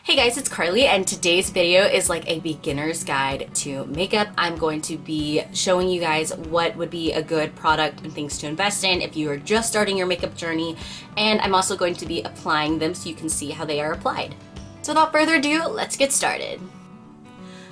Hey guys, it's Carly and today's video is like a beginner's guide to makeup. I'm going to be showing you guys what would be a good product and things to invest in if you are just starting your makeup journey, and I'm also going to be applying them so you can see how they are applied. So without further ado, let's get started.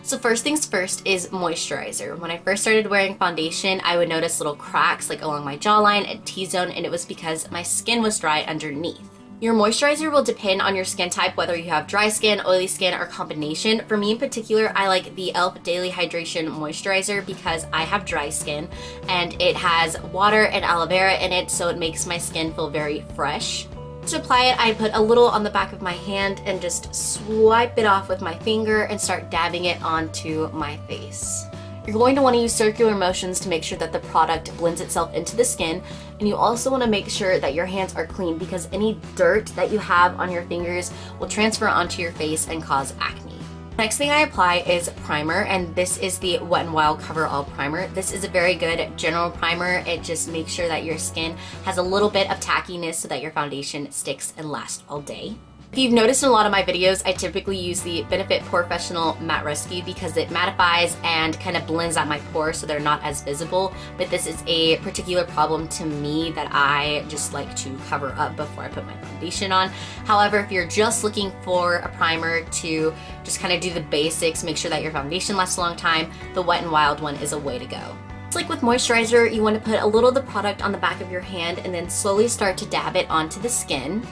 So first things first is moisturizer. When I first started wearing foundation, I would notice little cracks like along my jawline and T-zone, and it was because my skin was dry underneath. Your moisturizer will depend on your skin type, whether you have dry skin, oily skin, or combination. For me in particular, I like the e.l.f. Daily Hydration Moisturizer because I have dry skin and it has water and aloe vera in it, so it makes my skin feel very fresh. To apply it, I put a little on the back of my hand and just swipe it off with my finger and start dabbing it onto my face. You're going to want to use circular motions to make sure that the product blends itself into the skin, and you also want to make sure that your hands are clean because any dirt that you have on your fingers will transfer onto your face and cause acne. Next thing I apply is primer, and this is the Wet n Wild Cover All Primer. This is a very good general primer. It just makes sure that your skin has a little bit of tackiness so that your foundation sticks and lasts all day. If you've noticed in a lot of my videos, I typically use the Benefit Professional Matte Rescue because it mattifies and kind of blends out my pores so they're not as visible, but this is a particular problem to me that I just like to cover up before I put my foundation on. However, if you're just looking for a primer to just kind of do the basics, make sure that your foundation lasts a long time, the Wet n Wild one is a way to go. It's like with moisturizer, you want to put a little of the product on the back of your hand and then slowly start to dab it onto the skin.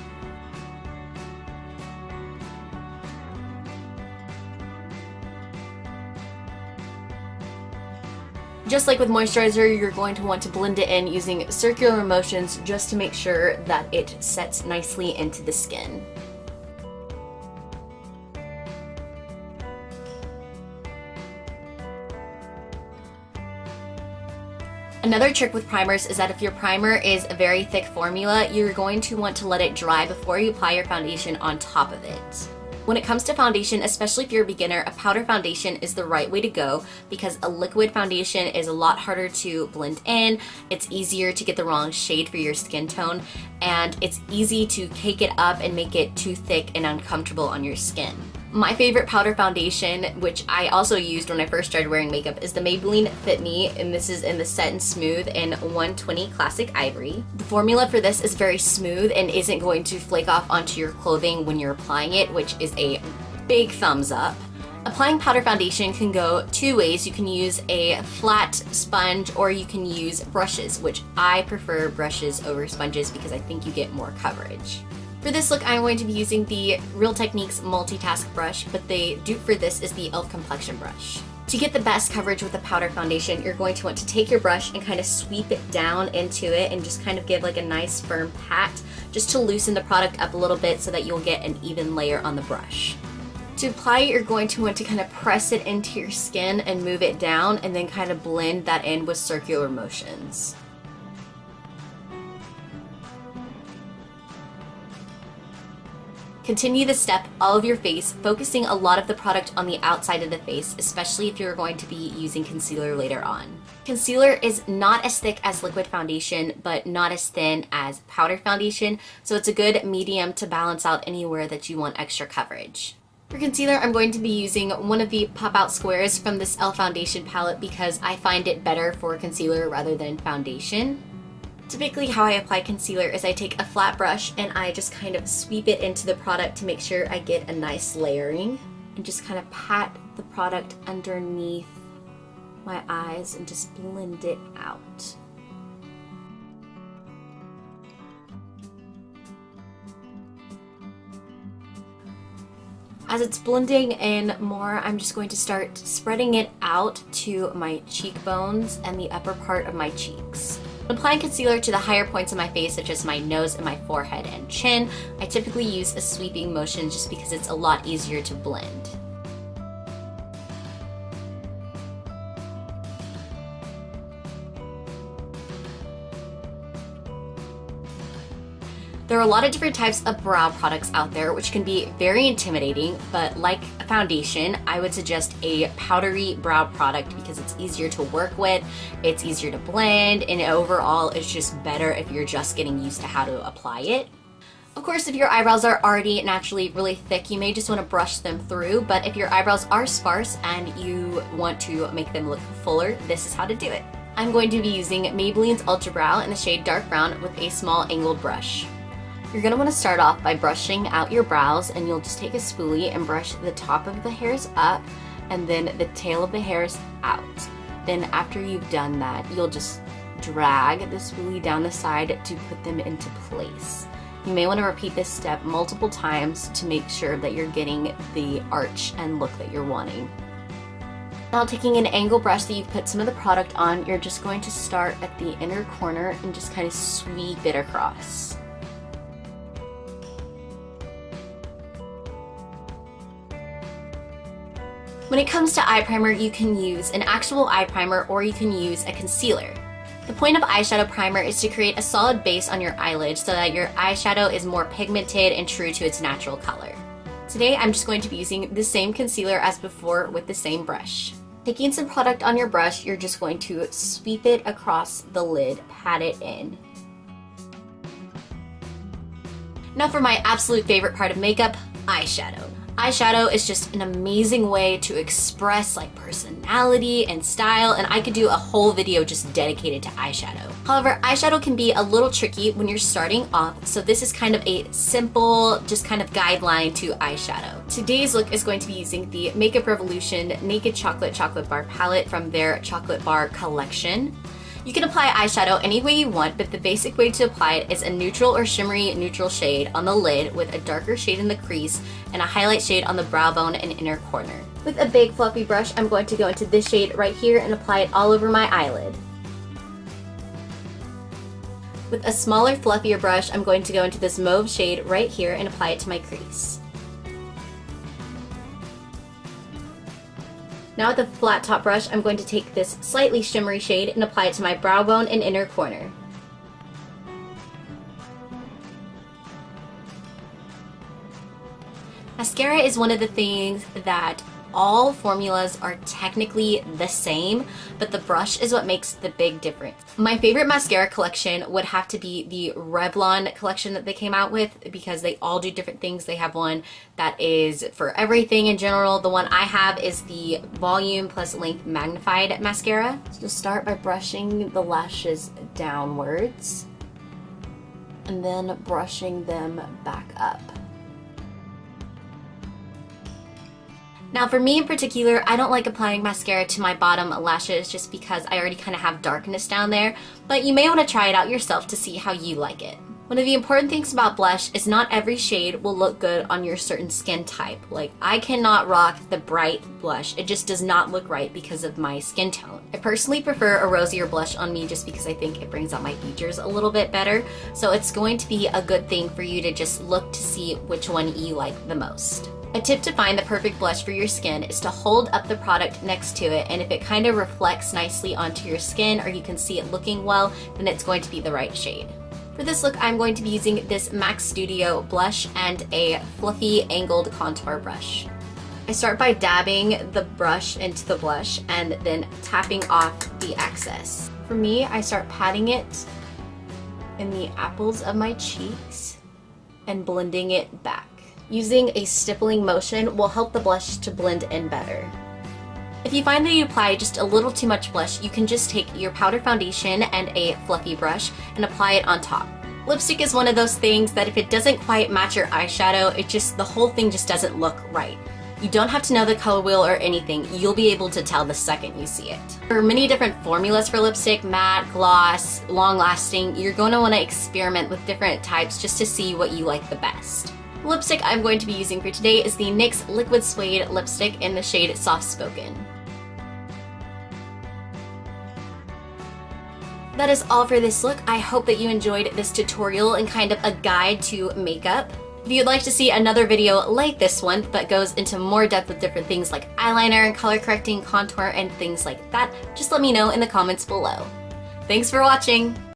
Just like with moisturizer, you're going to want to blend it in using circular motions just to make sure that it sets nicely into the skin. Another trick with primers is that if your primer is a very thick formula, you're going to want to let it dry before you apply your foundation on top of it. When it comes to foundation, especially if you're a beginner, a powder foundation is the right way to go because a liquid foundation is a lot harder to blend in, it's easier to get the wrong shade for your skin tone, and it's easy to cake it up and make it too thick and uncomfortable on your skin. My favorite powder foundation, which I also used when I first started wearing makeup, is the Maybelline Fit Me, and this is in the Set and Smooth in 120 Classic Ivory. The formula for this is very smooth and isn't going to flake off onto your clothing when you're applying it, which is a big thumbs up. Applying powder foundation can go two ways. You can use a flat sponge or you can use brushes, which I prefer brushes over sponges because I think you get more coverage. For this look, I'm going to be using the Real Techniques Multitask Brush, but the dupe for this is the e.l.f. Complexion Brush. To get the best coverage with the powder foundation, you're going to want to take your brush and kind of sweep it down into it and just kind of give like a nice firm pat just to loosen the product up a little bit so that you'll get an even layer on the brush. To apply it, you're going to want to kind of press it into your skin and move it down and then kind of blend that in with circular motions. Continue this step all over your face, focusing a lot of the product on the outside of the face, especially if you're going to be using concealer later on. Concealer is not as thick as liquid foundation, but not as thin as powder foundation, so it's a good medium to balance out anywhere that you want extra coverage. For concealer, I'm going to be using one of the Pop Out Squares from this e.l.f. Foundation palette because I find it better for concealer rather than foundation. Typically how I apply concealer is I take a flat brush and I just kind of sweep it into the product to make sure I get a nice layering and just kind of pat the product underneath my eyes and just blend it out. As it's blending in more, I'm just going to start spreading it out to my cheekbones and the upper part of my cheeks. When applying concealer to the higher points of my face, such as my nose and my forehead and chin, I typically use a sweeping motion just because it's a lot easier to blend. There are a lot of different types of brow products out there which can be very intimidating, but like a foundation, I would suggest a powdery brow product because it's easier to work with, it's easier to blend, and overall it's just better if you're just getting used to how to apply it. Of course, if your eyebrows are already naturally really thick, you may just want to brush them through, but if your eyebrows are sparse and you want to make them look fuller, this is how to do it. I'm going to be using Maybelline's Ultra Brow in the shade Dark Brown with a small angled brush. You're going to want to start off by brushing out your brows, and you'll just take a spoolie and brush the top of the hairs up and then the tail of the hairs out. Then after you've done that, you'll just drag the spoolie down the side to put them into place. You may want to repeat this step multiple times to make sure that you're getting the arch and look that you're wanting. Now, taking an angle brush that you've put some of the product on, you're just going to start at the inner corner and just kind of sweep it across. When it comes to eye primer, you can use an actual eye primer or you can use a concealer. The point of eyeshadow primer is to create a solid base on your eyelid so that your eyeshadow is more pigmented and true to its natural color. Today, I'm just going to be using the same concealer as before with the same brush. Taking some product on your brush, you're just going to sweep it across the lid, pat it in. Now for my absolute favorite part of makeup, eyeshadow. Eyeshadow is just an amazing way to express like personality and style, and I could do a whole video just dedicated to eyeshadow. However, eyeshadow can be a little tricky when you're starting off, so this is kind of a simple, just kind of guideline to eyeshadow. Today's look is going to be using the Makeup Revolution Naked Chocolate Bar palette from their Chocolate Bar collection. You can apply eyeshadow any way you want, but the basic way to apply it is a neutral or shimmery neutral shade on the lid with a darker shade in the crease and a highlight shade on the brow bone and inner corner. With a big fluffy brush, I'm going to go into this shade right here and apply it all over my eyelid. With a smaller, fluffier brush, I'm going to go into this mauve shade right here and apply it to my crease. Now with a flat top brush, I'm going to take this slightly shimmery shade and apply it to my brow bone and inner corner. Mascara is one of the things that all formulas are technically the same, but the brush is what makes the big difference. My favorite mascara collection would have to be the Revlon collection that they came out with because they all do different things. They have one that is for everything in general. The one I have is the Volume plus Length Magnified Mascara. So you'll start by brushing the lashes downwards and then brushing them back up. Now for me in particular, I don't like applying mascara to my bottom lashes just because I already kind of have darkness down there, but you may want to try it out yourself to see how you like it. One of the important things about blush is not every shade will look good on your certain skin type. Like, I cannot rock the bright blush. It just does not look right because of my skin tone. I personally prefer a rosier blush on me just because I think it brings out my features a little bit better. So it's going to be a good thing for you to just look to see which one you like the most. A tip to find the perfect blush for your skin is to hold up the product next to it, and if it kind of reflects nicely onto your skin or you can see it looking well, then it's going to be the right shade. For this look, I'm going to be using this MAC Studio blush and a fluffy angled contour brush. I start by dabbing the brush into the blush and then tapping off the excess. For me, I start patting it in the apples of my cheeks and blending it back. Using a stippling motion will help the blush to blend in better. If you find that you apply just a little too much blush, you can just take your powder foundation and a fluffy brush and apply it on top. Lipstick is one of those things that if it doesn't quite match your eyeshadow, the whole thing just doesn't look right. You don't have to know the color wheel or anything, you'll be able to tell the second you see it. There are many different formulas for lipstick, matte, gloss, long lasting. You're going to want to experiment with different types just to see what you like the best. The lipstick I'm going to be using for today is the NYX Liquid Suede lipstick in the shade Soft Spoken. That is all for this look. I hope that you enjoyed this tutorial and kind of a guide to makeup. If you'd like to see another video like this one that goes into more depth with different things like eyeliner and color correcting, contour, and things like that, just let me know in the comments below. Thanks for watching!